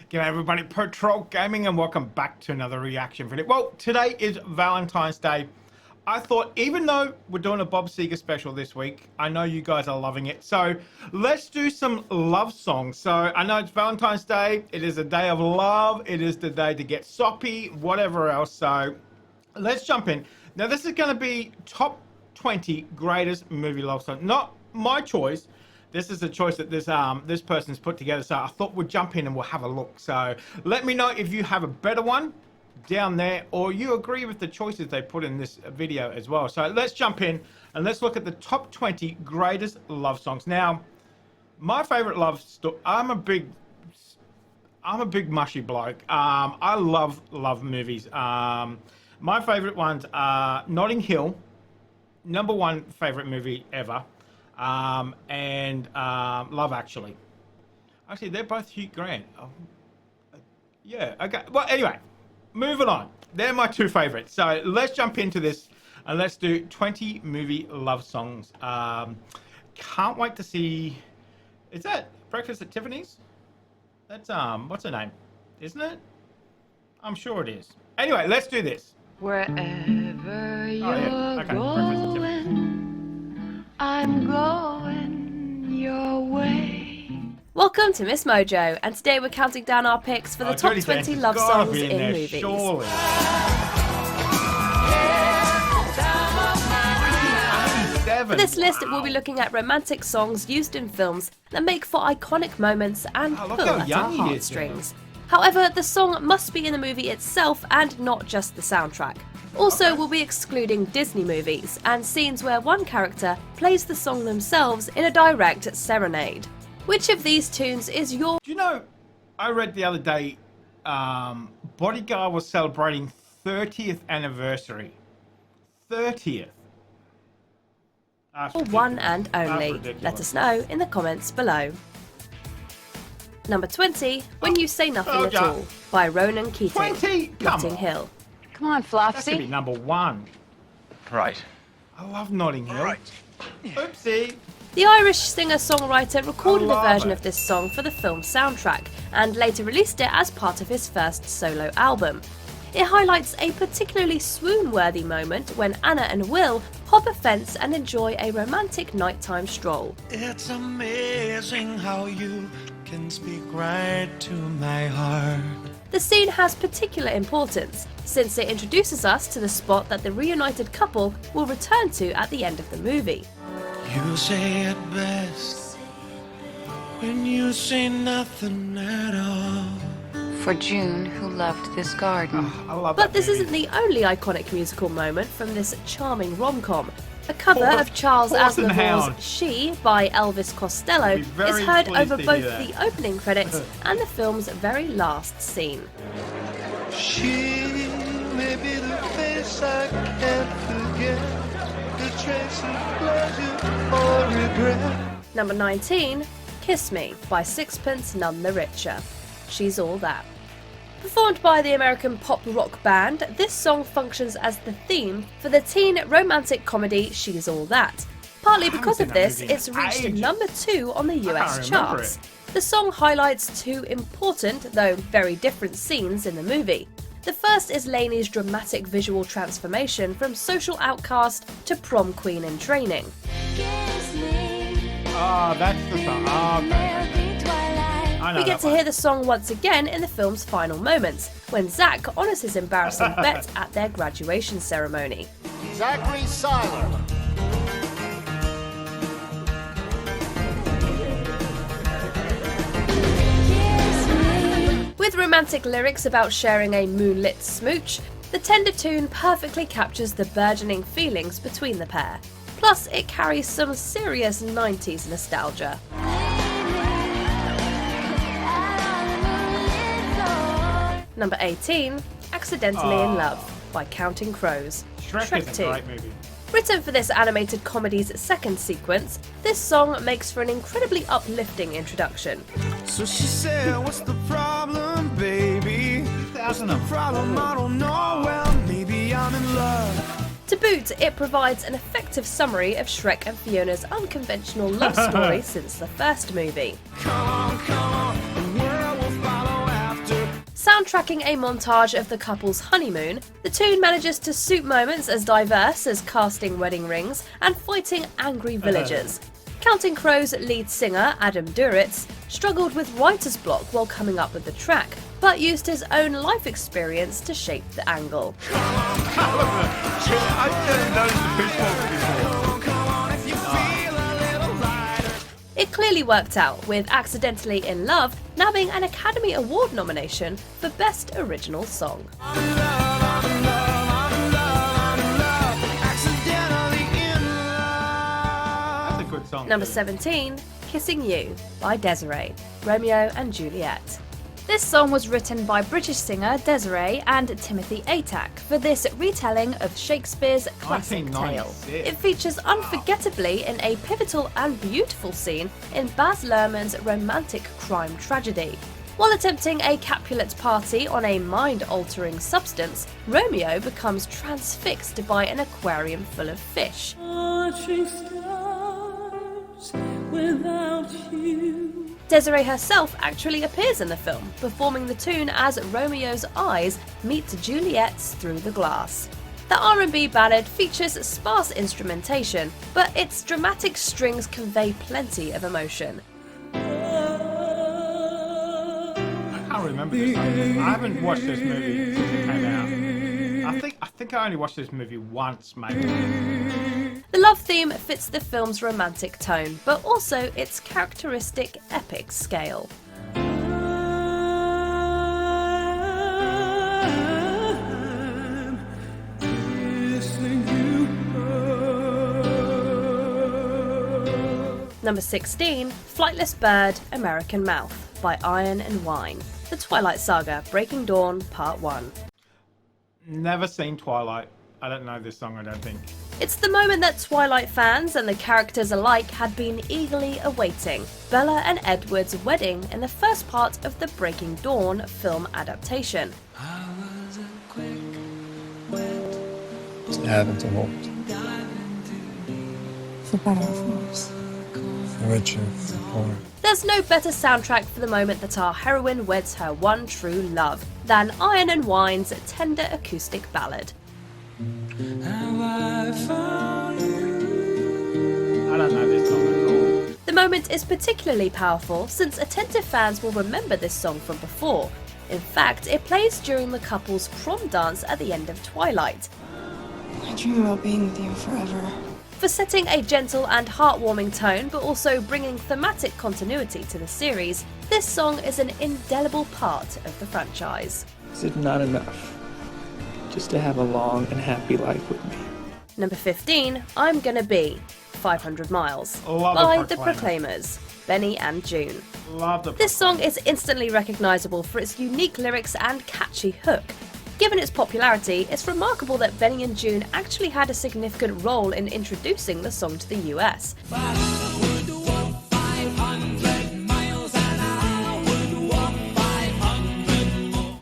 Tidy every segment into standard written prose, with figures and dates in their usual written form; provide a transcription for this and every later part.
G'day everybody, Patrol Gaming, and welcome back to another reaction video. Well, today is Valentine's Day. I thought, even though we're doing a Bob Seger special this week, I know you guys are loving it, so let's do some love songs. So I know it's Valentine's Day, it is a day of love, it is the day to get soppy, whatever else, so let's jump in. Now this is going to be top 20 greatest movie love songs. Not my choice. This is a choice that this person's put together, so I thought we'd jump in and we'll have a look. So let me know if you have a better one down there, or you agree with the choices they put in this video as well. So let's jump in and let's look at the top 20 greatest love songs. Now, my favorite love story. I'm a big mushy bloke. I love movies. My favorite ones are Notting Hill, #1 favorite movie ever. And Love Actually. Actually, they're both Hugh Grant. Yeah, okay. Well, anyway, moving on. They're my two favorites. So let's jump into this and let's do 20 movie love songs. Can't wait to see. Is that Breakfast at Tiffany's? That's what's her name? Isn't it? I'm sure it is. Anyway, let's do this. Wherever you're going, I'm going your way. Welcome to Miss Mojo, and today we're counting down our picks for the top 20 love songs in movies. Surely. For this list, we'll be looking at romantic songs used in films that make for iconic moments and pull at our heartstrings. However, the song must be in the movie itself and not just the soundtrack. Also, we'll be excluding Disney movies and scenes where one character plays the song themselves in a direct serenade. Which of these tunes is your... Do you know, I read the other day, Bodyguard was celebrating 30th anniversary. 30th. one and only? Let us know in the comments below. Number 20, When You Say Nothing at All, by Ronan Keating, Notting Hill. Come on, Flopsy. That could be #1. Right. I love Notting Hill. Right. Oopsie. The Irish singer-songwriter recorded a version of this song for the film soundtrack and later released it as part of his first solo album. It highlights a particularly swoon-worthy moment when Anna and Will hop a fence and enjoy a romantic nighttime stroll. It's amazing how you can speak right to my heart. The scene has particular importance, since it introduces us to the spot that the reunited couple will return to at the end of the movie. You say it best when you say nothing at all. For June, who loved this garden. I love But that this movie. isn't the only iconic musical moment from this charming rom-com. A cover of Charles Aznavour's She by Elvis Costello is heard over both the opening credits and the film's very last scene. She may be the face I can't forget, the trace of pleasure or regret. Number 19, Kiss Me by Sixpence None the Richer. She's All That. Performed by the American pop rock band, this song functions as the theme for the teen romantic comedy She's All That. Partly because of this, it's reached #2 on the US charts. The song highlights two important, though very different scenes in the movie. The first is Lainey's dramatic visual transformation from social outcast to prom queen in training. Oh, that's the song. Oh, okay. We get to hear the song once again in the film's final moments, when Zach honours his embarrassing bet at their graduation ceremony. Zachary Seiler. With romantic lyrics about sharing a moonlit smooch, the tender tune perfectly captures the burgeoning feelings between the pair. Plus, it carries some serious 90s nostalgia. Number 18, Accidentally in Love by Counting Crows. Shrek is a great movie. Written for this animated comedy's second sequence, this song makes for an incredibly uplifting introduction. So she said, what's the problem, baby? What's the problem? I don't know. Well, maybe I'm in love. To boot, it provides an effective summary of Shrek and Fiona's unconventional love story since the first movie. Come on, the world will follow after. Soundtracking a montage of the couple's honeymoon, the tune manages to suit moments as diverse as casting wedding rings and fighting angry villagers. Counting Crows lead singer Adam Duritz struggled with writer's block while coming up with the track, but used his own life experience to shape the angle. It clearly worked out, with Accidentally in Love nabbing an Academy Award nomination for Best Original Song. That's a good song. Number 17, Kissing You by Desiree, Romeo and Juliet. This song was written by British singer Desiree and Timothy Atack for this retelling of Shakespeare's classic tale. 1996. It features unforgettably in a pivotal and beautiful scene in Baz Luhrmann's romantic crime tragedy. While attempting a Capulet party on a mind-altering substance, Romeo becomes transfixed by an aquarium full of fish. Desiree herself actually appears in the film, performing the tune as Romeo's eyes meet Juliet's through the glass. The R&B ballad features sparse instrumentation, but its dramatic strings convey plenty of emotion. I can't remember this one. I haven't watched this movie since it came out. I think I only watched this movie once, maybe. The love theme fits the film's romantic tone, but also its characteristic epic scale. Number 16, Flightless Bird, American Mouth by Iron and Wine. The Twilight Saga, Breaking Dawn, Part 1. Never seen Twilight. I don't know this song, I don't think. It's the moment that Twilight fans and the characters alike had been eagerly awaiting. Bella and Edward's wedding in the first part of the Breaking Dawn film adaptation. To have and to hold. For better or for worse. For richer, for poor. There's no better soundtrack for the moment that our heroine weds her one true love than Iron and Wine's tender acoustic ballad. I don't know this song at all. The moment is particularly powerful since attentive fans will remember this song from before. In fact, it plays during the couple's prom dance at the end of Twilight. I dream about being with you forever. For setting a gentle and heartwarming tone but also bringing thematic continuity to the series, this song is an indelible part of the franchise. Is it not enough just to have a long and happy life with me? Number 15, I'm Gonna Be, 500 Miles, Love by the the Proclaimers, Benny and June. Love the This song is instantly recognisable for its unique lyrics and catchy hook. Given its popularity, it's remarkable that Benny and June actually had a significant role in introducing the song to the US.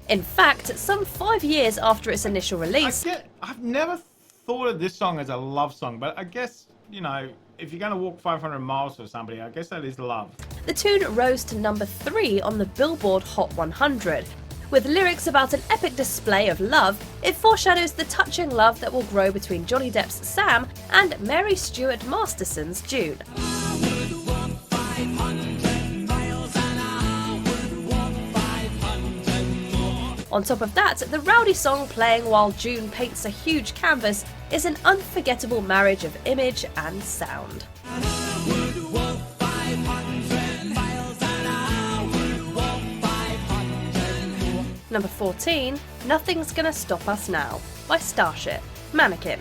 In fact, some 5 years after its initial release, I've never thought of this song as a love song, but I guess, you know, if you're going to walk 500 miles for somebody, I guess that is love. the tune rose to number 3 on the Billboard Hot 100. With lyrics about an epic display of love, it foreshadows the touching love that will grow between Johnny Depp's Sam and Mary Stuart Masterson's June. On top of that, the rowdy song playing while June paints a huge canvas is an unforgettable marriage of image and sound. Number 14, Nothing's Gonna Stop Us Now by Starship, Mannequin.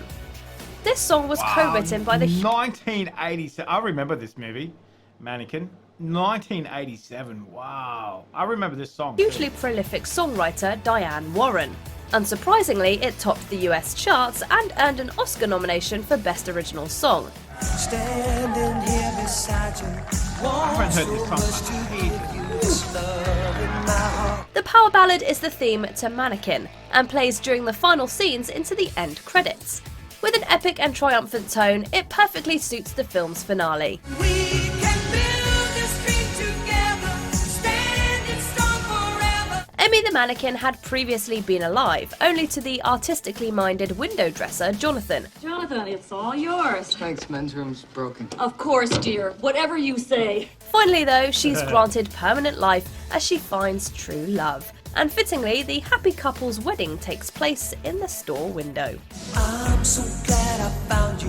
This song was co-written by the 1987. I remember this movie, Mannequin. 1987. Wow. I remember this song. hugely prolific songwriter Diane Warren. Unsurprisingly, it topped the US charts and earned an Oscar nomination for Best Original Song. Standing here beside you. I haven't heard this song. The power ballad is the theme to Mannequin and plays during the final scenes into the end credits. With an epic and triumphant tone, it perfectly suits the film's finale. Emmy the mannequin had previously been alive, only to the artistically minded window dresser, Jonathan. Jonathan, it's all yours. Thanks, men's room's broken. Of course, dear. Whatever you say. Finally, though, she's granted permanent life as she finds true love. And fittingly, the happy couple's wedding takes place in the store window. I'm so glad I found you.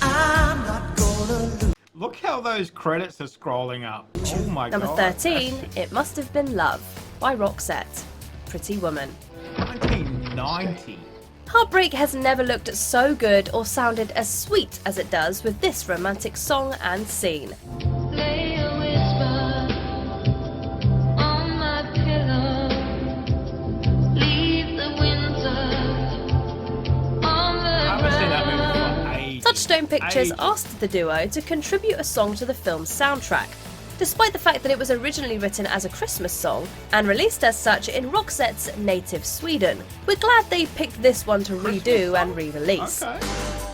I'm not gonna lose. Look how those credits are scrolling up. Oh my god. Number 13, It Must Have Been Love by Roxette. Pretty Woman. 1990. Heartbreak has never looked so good or sounded as sweet as it does with this romantic song and scene. Lay a whisper on my pillow. Leave the winter on the I haven't seen that movie for ages. Touchstone Pictures Ages. asked the duo to contribute a song to the film's soundtrack, despite the fact that it was originally written as a Christmas song and released as such in Roxette's native Sweden. We're glad they picked this one to redo and re-release. Okay.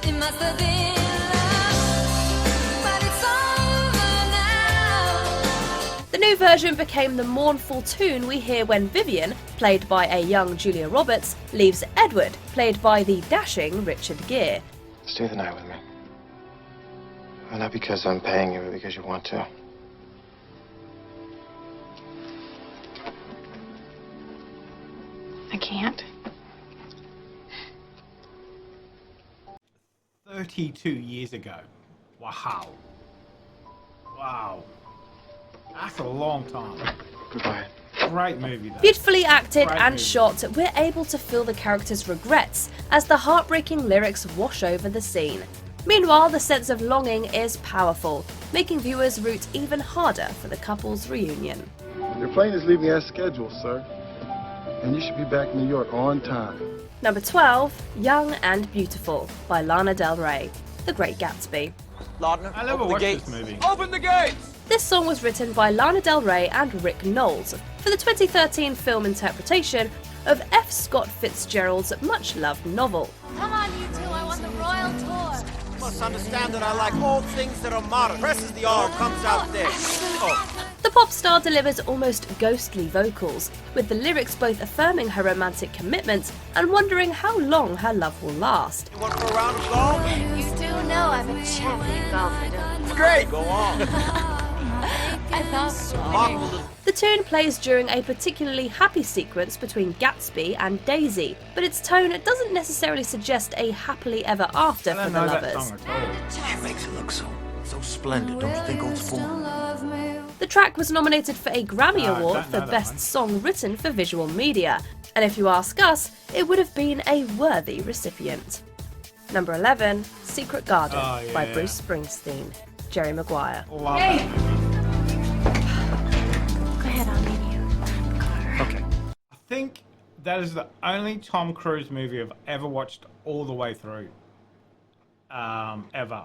It must have been love, but it's over now. The new version became the mournful tune we hear when Vivian, played by a young Julia Roberts, leaves Edward, played by the dashing Richard Gere. Stay the night with me. Well, not because I'm paying you, but because you want to. I can't. 32 years ago. Wow. Wow. That's a long time. Goodbye. Great movie though. Beautifully acted Great and movie. shot, we're able to feel the characters' regrets as the heartbreaking lyrics wash over the scene. Meanwhile, the sense of longing is powerful, making viewers root even harder for the couple's reunion. Your plane is leaving as scheduled, sir. And you should be back in New York on time. Number 12, Young and Beautiful by Lana Del Rey, The Great Gatsby. I never watched this movie. Open the gates! This song was written by Lana Del Rey and Rick Knowles for the 2013 film interpretation of F. Scott Fitzgerald's much-loved novel. Come on, you two. I want the royal tour. You must understand that I like all things that are modern. Presses the R, comes out there. Oh. The pop star delivers almost ghostly vocals, with the lyrics both affirming her romantic commitment and wondering how long her love will last. You want for a round of golf? You do know I'm a champion golfer, don't you? Great! Go on. I thought Mark will The tune plays during a particularly happy sequence between Gatsby and Daisy, but its tone doesn't necessarily suggest a happily ever after I for don't the know that lovers. song at all. She makes it look so splendid, don't you think, old spoon? The track was nominated for a Grammy I Award don't for know that Best one. Song Written for Visual Media, and if you ask us, it would have been a worthy recipient. Number 11, Secret Garden Oh, by yeah. Bruce Springsteen. Jerry Maguire. Love that movie. Go ahead, I'll meet you. Okay. I think that is the only Tom Cruise movie I've ever watched all the way through. Ever.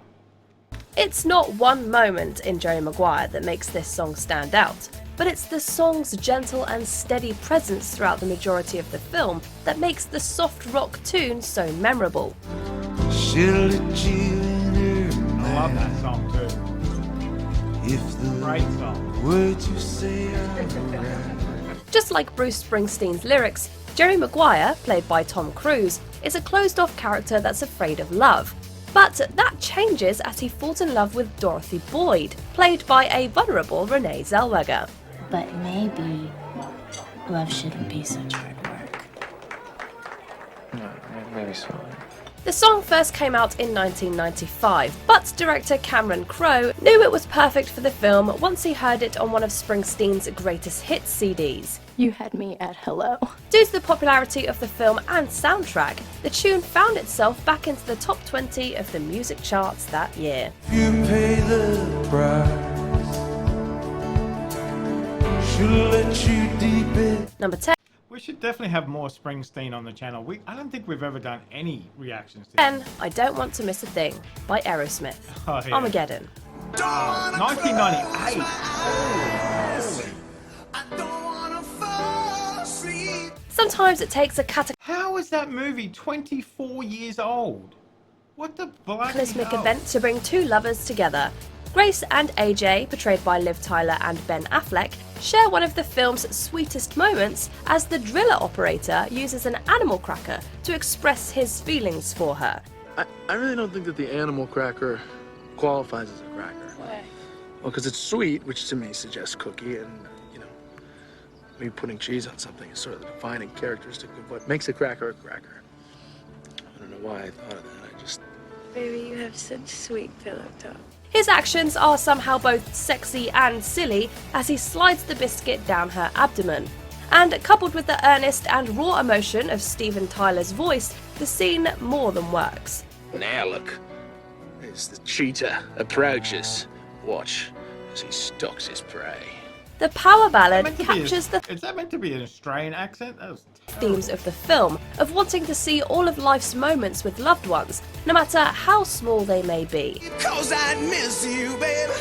It's not one moment in Jerry Maguire that makes this song stand out, but it's the song's gentle and steady presence throughout the majority of the film that makes the soft rock tune so memorable. She'll let you in her I love that song too. if the Great song. words you say are right. Just like Bruce Springsteen's lyrics, Jerry Maguire, played by Tom Cruise, is a closed-off character that's afraid of love. But that changes as he falls in love with Dorothy Boyd, played by a vulnerable Renee Zellweger. But maybe love shouldn't be such hard work. No, maybe so. The song first came out in 1995, but director Cameron Crowe knew it was perfect for the film once he heard it on one of Springsteen's greatest hits CDs. You had me at hello. Due to the popularity of the film and soundtrack, the tune found itself back into the top 20 of the music charts that year. You pay the price. She'll let you deep in. Number 10. We should definitely have more Springsteen on the channel. I don't think we've ever done any reactions to 10, I Don't Want to Miss a Thing by Aerosmith. Oh, yeah. Armageddon. 1998. Sometimes it takes a How is that movie 24 years old? What the bloody cataclysmic hell? event to bring two lovers together. Grace and AJ, portrayed by Liv Tyler and Ben Affleck, share one of the film's sweetest moments as the driller operator uses an animal cracker to express his feelings for her. I really don't think that the animal cracker qualifies as a cracker. Why? Well, because it's sweet, which to me suggests cookie, and, maybe putting cheese on something is sort of the defining characteristic of what makes a cracker a cracker. I don't know why I thought of that, I just... Baby, you have such sweet pillow talk. His actions are somehow both sexy and silly as he slides the biscuit down her abdomen. And coupled with the earnest and raw emotion of Steven Tyler's voice, the scene more than works. Now look, as the cheetah approaches, watch as he stalks his prey. The power ballad captures the Is that meant to be an Australian accent? That was themes of the film, of wanting to see all of life's moments with loved ones, no matter how small they may be. 'Cause I miss you, baby,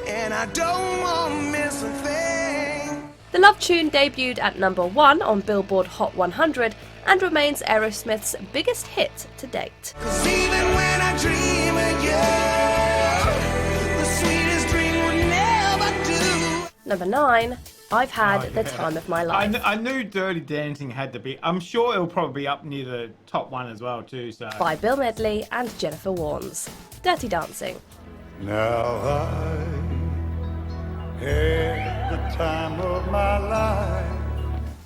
and I don't want to miss a thing. The love tune debuted at number 1 on Billboard Hot 100 and remains Aerosmith's biggest hit to date. 'Cause even when I dream of you, the sweetest dream would never do. Number 9, I've Had the Time of My Life. I knew Dirty Dancing had to be. I'm sure it'll probably be up near the top 1 as well too. So By Bill Medley and Jennifer Warnes. Dirty Dancing. Now I had the time of my life.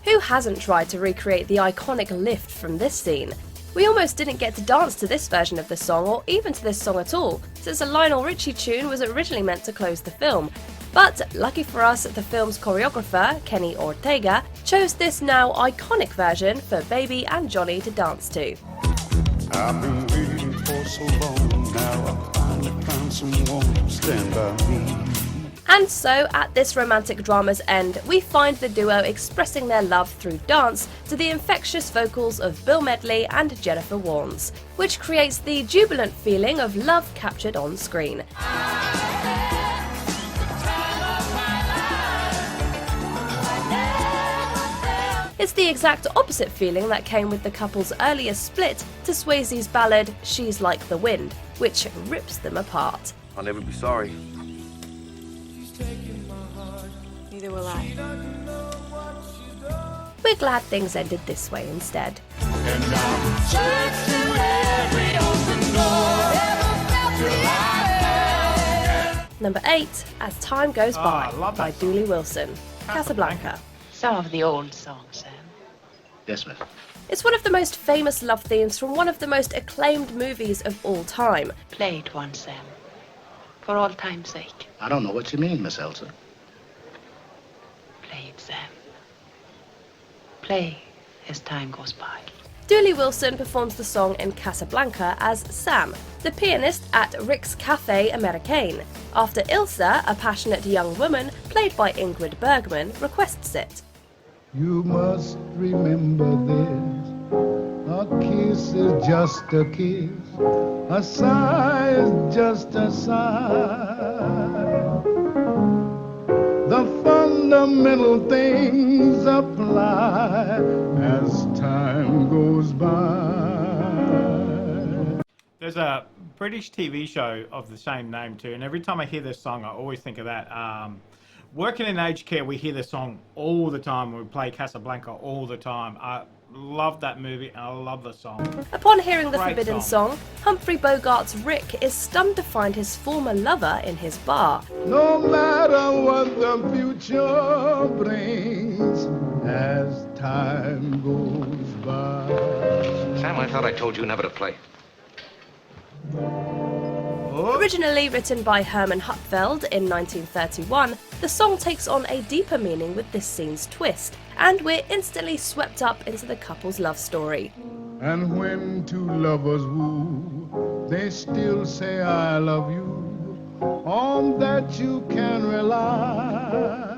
Who hasn't tried to recreate the iconic lift from this scene? We almost didn't get to dance to this version of the song, or even to this song at all, since a Lionel Richie tune was originally meant to close the film. But lucky for us, the film's choreographer, Kenny Ortega, chose this now iconic version for Baby and Johnny to dance to. I've been waiting for so long, now I finally found someone to stand by me. And so, at this romantic drama's end, we find the duo expressing their love through dance to the infectious vocals of Bill Medley and Jennifer Warnes, which creates the jubilant feeling of love captured on screen. It's the exact opposite feeling that came with the couple's earlier split to Swayze's ballad She's Like the Wind, which rips them apart. I'll never be sorry. Neither will I. We're glad things ended this way instead. Number 8, As Time Goes By, I love by that song. Dooley Wilson. Casablanca. Some of the old songs, Sam. Yes, ma'am. It's one of the most famous love themes from one of the most acclaimed movies of all time. Play it once, Sam. For all time's sake. I don't know what you mean, Miss Elsa. Play it, Sam. Play as time goes by. Dooley Wilson performs the song in Casablanca as Sam, the pianist at Rick's Café Americaine, after Ilsa, a passionate young woman played by Ingrid Bergman, requests it. You must remember this. A kiss is just a kiss. A sigh is just a sigh. The fundamental things apply as time goes by. there's a British TV show of the same name too, and every time I hear this song, I always think of that. Working in aged care, we hear this song all the time. We play Casablanca all the time. I love that movie and I love the song. Upon hearing the Great forbidden song, Humphrey Bogart's Rick is stunned to find his former lover in his bar. No matter what the future brings as time goes by. Sam, I thought I told you never to play. Originally written by Herman Hupfeld in 1931, the song takes on a deeper meaning with this scene's twist, and we're instantly swept up into the couple's love story. And when two lovers woo, they still say I love you. On that you can rely.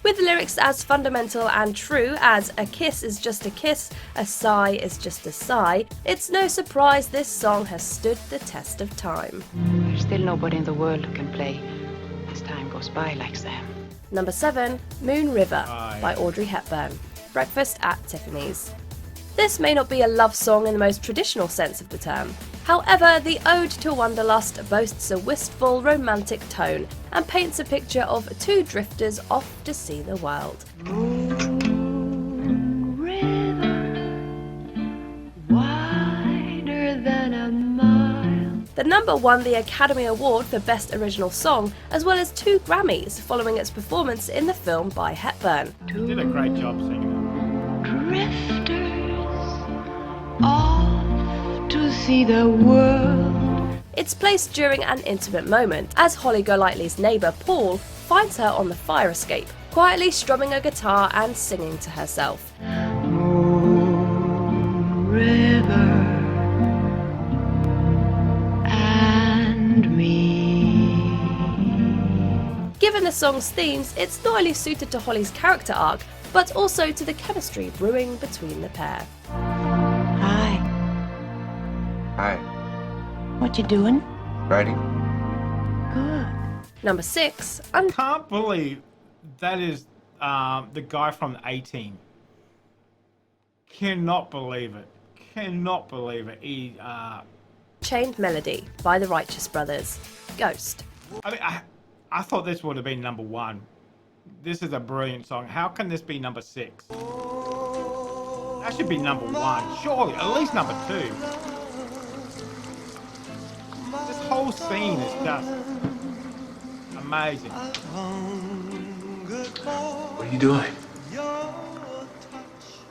With lyrics as fundamental and true as a kiss is just a kiss, a sigh is just a sigh, it's no surprise this song has stood the test of time. There's still nobody in the world who can play as time goes by like Sam. Number 7, Moon River by Audrey Hepburn. Breakfast at Tiffany's. This may not be a love song in the most traditional sense of the term. However, the Ode to Wanderlust boasts a wistful, romantic tone and paints a picture of two drifters off to see the world. The number won the Academy Award for Best Original Song, as well as 2 Grammys following its performance in the film by Hepburn. You did a great job singing Off to see the world. It's placed during an intimate moment, as Holly Golightly's neighbour Paul finds her on the fire escape, quietly strumming a guitar and singing to herself. River and me. Given the song's themes, it's not only suited to Holly's character arc, but also to the chemistry brewing between the pair. Hi. Hi. What you doing? Writing? Good. Number 6. Can't believe that is the guy from 18. Cannot believe it. Cannot believe it. Unchained Melody by the Righteous Brothers. Ghost. I mean, I thought this would have been number 1. This is a brilliant song. How can this be number 6? That should be number 1. Surely, at least number 2. This whole scene is just amazing. What are you doing?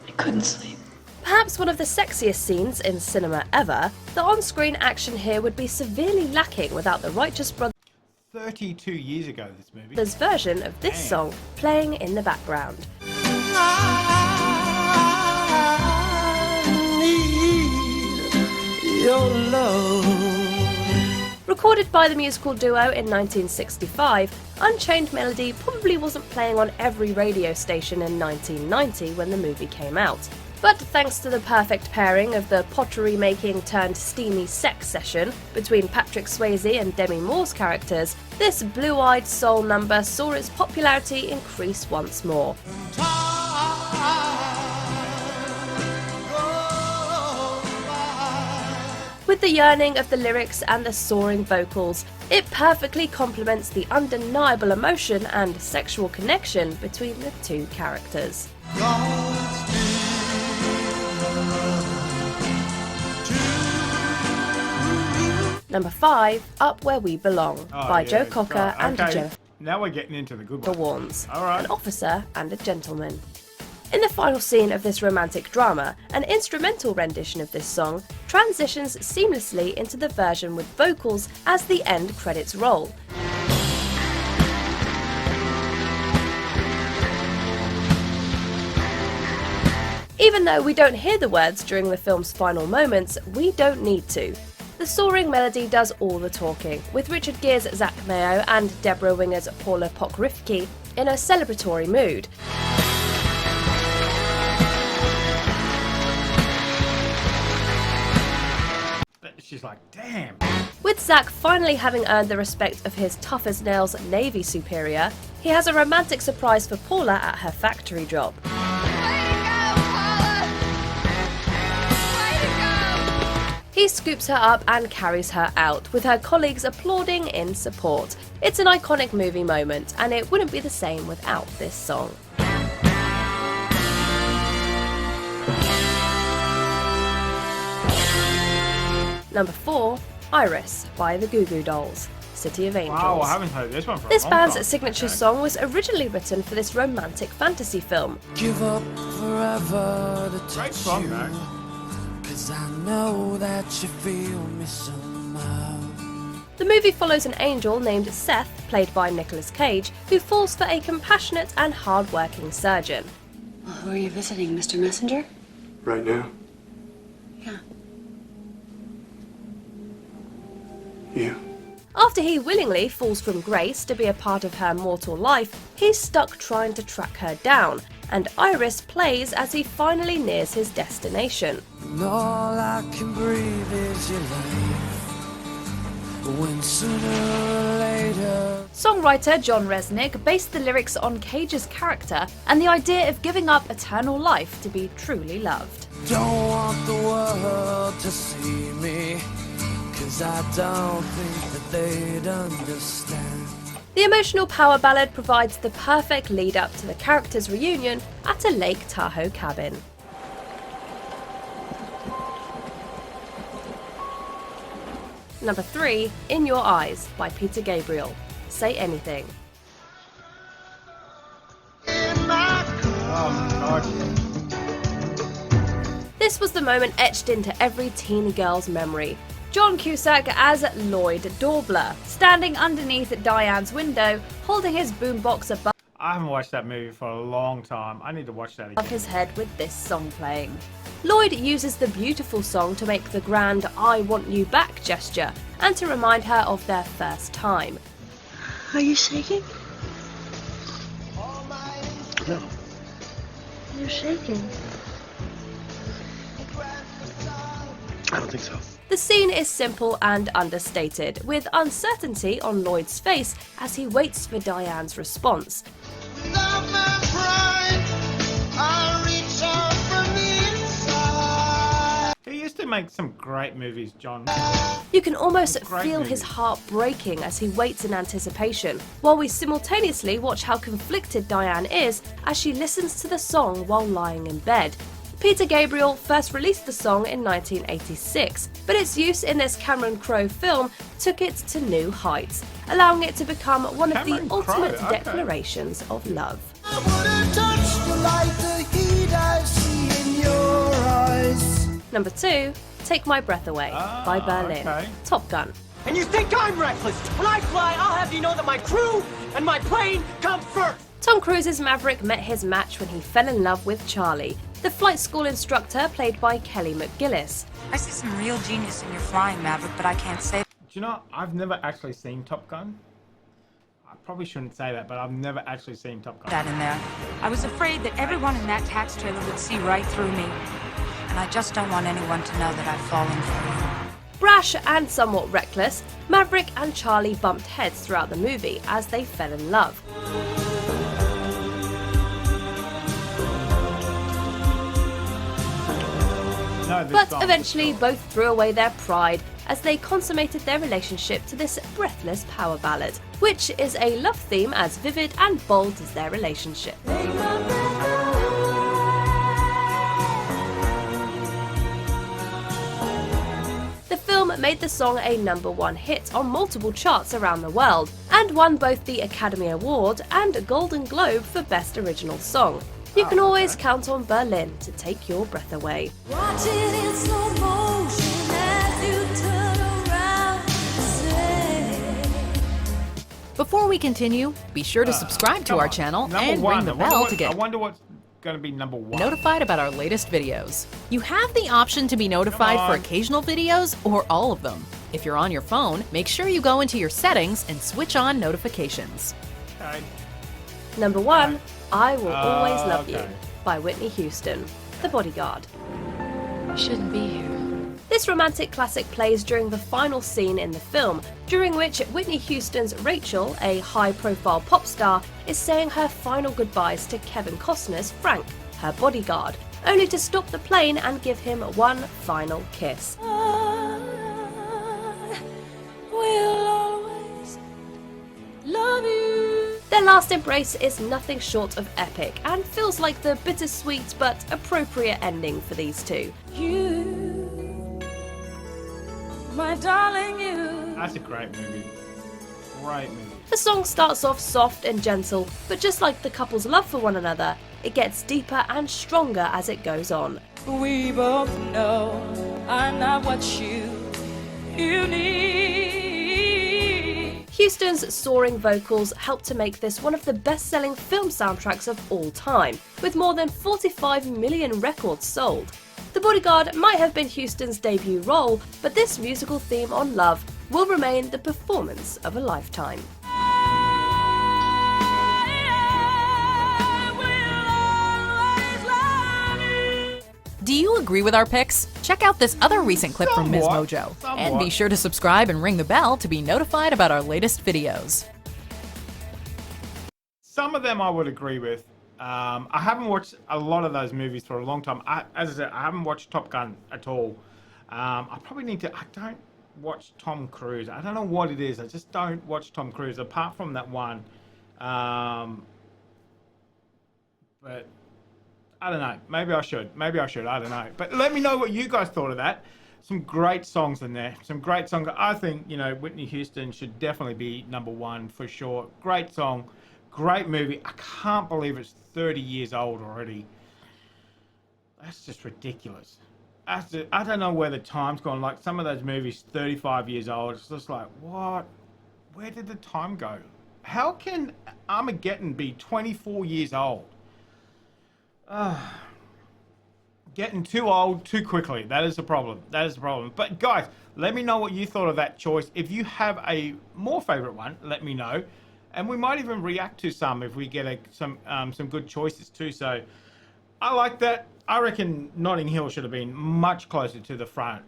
I couldn't sleep. Perhaps one of the sexiest scenes in cinema ever, the on-screen action here would be severely lacking without the Righteous Brothers' 32 years ago, this movie. version of this song playing in the background. Your love. Recorded by the musical duo in 1965, Unchained Melody probably wasn't playing on every radio station in 1990 when the movie came out. But thanks to the perfect pairing of the pottery-making turned steamy sex session between Patrick Swayze and Demi Moore's characters, this blue-eyed soul number saw its popularity increase once more. With the yearning of the lyrics and the soaring vocals, it perfectly complements the undeniable emotion and sexual connection between the two characters. Number 5, Up Where We Belong, by Joe Cocker and Jennifer Now we're getting into the good one. Warnes, All right. An Officer and a Gentleman. In the final scene of this romantic drama, an instrumental rendition of this song transitions seamlessly into the version with vocals as the end credits roll. Even though we don't hear the words during the film's final moments, we don't need to. The soaring melody does all the talking, with Richard Gere's Zach Mayo and Deborah Winger's Paula Pokrivki in a celebratory mood. She's like, damn. With Zach finally having earned the respect of his tough-as-nails Navy superior, he has a romantic surprise for Paula at her factory job. He scoops her up and carries her out, with her colleagues applauding in support. It's an iconic movie moment, and it wouldn't be the same without this song. Number 4, Iris by the Goo Goo Dolls, City of Angels. Wow, I haven't heard this one for a This long band's time. signature song was originally written for this romantic fantasy film. Give up forever to touch Great song, you, though. 'cause I know that you feel me somehow. The movie follows an angel named Seth, played by Nicolas Cage, who falls for a compassionate and hard-working surgeon. Well, who are you visiting, Mr. Messenger? Right now? Yeah. You. After he willingly falls from grace to be a part of her mortal life, he's stuck trying to track her down, and Iris plays as he finally nears his destination. And all I can breathe is your life. When sooner or later. Songwriter John Resnick based the lyrics on Cage's character and the idea of giving up eternal life to be truly loved. Don't want the world to see me 'cause I don't think that they'd understand. The emotional power ballad provides the perfect lead up to the characters' reunion at a Lake Tahoe cabin. Number 3, In Your Eyes by Peter Gabriel. Say Anything. This was the moment etched into every teen girl's memory. John Cusack as Lloyd Daubler, standing underneath Diane's window, holding his boombox above I haven't watched that movie for a long time. I need to watch that again. his head with this song playing. Lloyd uses the beautiful song to make the grand "I want you back" gesture and to remind her of their first time. Are you shaking? No. You're shaking. I don't think so. The scene is simple and understated, with uncertainty on Lloyd's face as he waits for Diane's response. He used to make some great movies, John. You can almost Great feel movie. his heart breaking as he waits in anticipation, while we simultaneously watch how conflicted Diane is as she listens to the song while lying in bed. Peter Gabriel first released the song in 1986, but its use in this Cameron Crowe film took it to new heights, allowing it to become one of the Cameron Crowe, ultimate okay. declarations of love. Number 2, Take My Breath Away by Berlin. okay. Top Gun. And you think I'm reckless? When I fly, I'll have you know that my crew and my plane come first. Tom Cruise's Maverick met his match when he fell in love with Charlie, the flight school instructor played by Kelly McGillis. I see some real genius in your flying, Maverick, but I can't say. Do you know, I've never actually seen Top Gun. I probably shouldn't say that, but I've never actually seen Top Gun. That in there. I was afraid that everyone in that tax trailer would see right through me. And I just don't want anyone to know that I've fallen for you. Brash and somewhat reckless, Maverick and Charlie bumped heads throughout the movie as they fell in love. No, this But song- eventually both threw away their pride as they consummated their relationship to this breathless power ballad, which is a love theme as vivid and bold as their relationship. The film made the song a #1 hit on multiple charts around the world and won both the Academy Award and a Golden Globe for Best Original Song. You can always count on Berlin to take your breath away. Watch it in slow motion as you turn around and say. Before we continue, be sure to subscribe to come our on. channel Number and one. ring the I wonder bell what- to I get wonder what's going to be number 1. notified about our latest videos. You have the option to be notified Come for on. occasional videos or all of them. If you're on your phone, make sure you go into your settings and switch on notifications. Okay. Number 1, I Will Always Love You okay. by Whitney Houston, The Bodyguard. You shouldn't be here. This romantic classic plays during the final scene in the film, during which Whitney Houston's Rachel, a high-profile pop star, is saying her final goodbyes to Kevin Costner's Frank, her bodyguard, only to stop the plane and give him one final kiss. We'll always love you. Their last embrace is nothing short of epic and feels like the bittersweet but appropriate ending for these two. You, my darling, you. That's a great movie. Great movie. The song starts off soft and gentle, but just like the couple's love for one another, it gets deeper and stronger as it goes on. We both know I'm not what you need. Houston's soaring vocals helped to make this one of the best-selling film soundtracks of all time, with more than 45 million records sold. The Bodyguard might have been Houston's debut role, but this musical theme on love will remain the performance of a lifetime. Do you agree with our picks? Check out this other recent clip from Ms. Somewhat. Mojo. And Somewhat. be sure to subscribe and ring the bell to be notified about our latest videos. Some of them I would agree with. I haven't watched a lot of those movies for a long time. As I said, I haven't watched Top Gun at all. I probably need to. I don't watch Tom Cruise. I don't know what it is. I just don't watch Tom Cruise apart from that one. But I don't know. Maybe I should. Maybe I should. I don't know. But let me know what you guys thought of that. Some great songs in there. Some great songs. I think, you know, Whitney Houston should definitely be #1 for sure. Great song. Great movie. I can't believe it's 30 years old already. That's just ridiculous. I don't know where the time's gone. Like some of those movies, 35 years old. It's just like, what? Where did the time go? How can Armageddon be 24 years old? Getting too old too quickly. That is the problem. That is the problem. But guys, let me know what you thought of that choice. If you have a more favorite one, let me know. And we might even react to some if we get some good choices too. So I like that. I reckon Notting Hill should have been much closer to the front,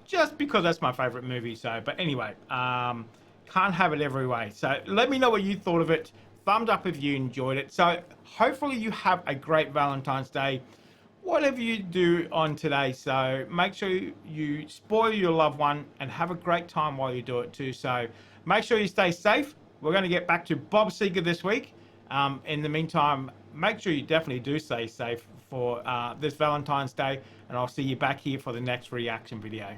just because that's my favorite movie. So, but anyway, can't have it every way. So let me know what you thought of it. Thumbs up if you enjoyed it. So hopefully you have a great Valentine's Day, whatever you do on today. So make sure you spoil your loved one and have a great time while you do it too. So make sure you stay safe. We're going to get back to Bob Seger this week. In the meantime, make sure you definitely do stay safe for this Valentine's Day, and I'll see you back here for the next reaction video.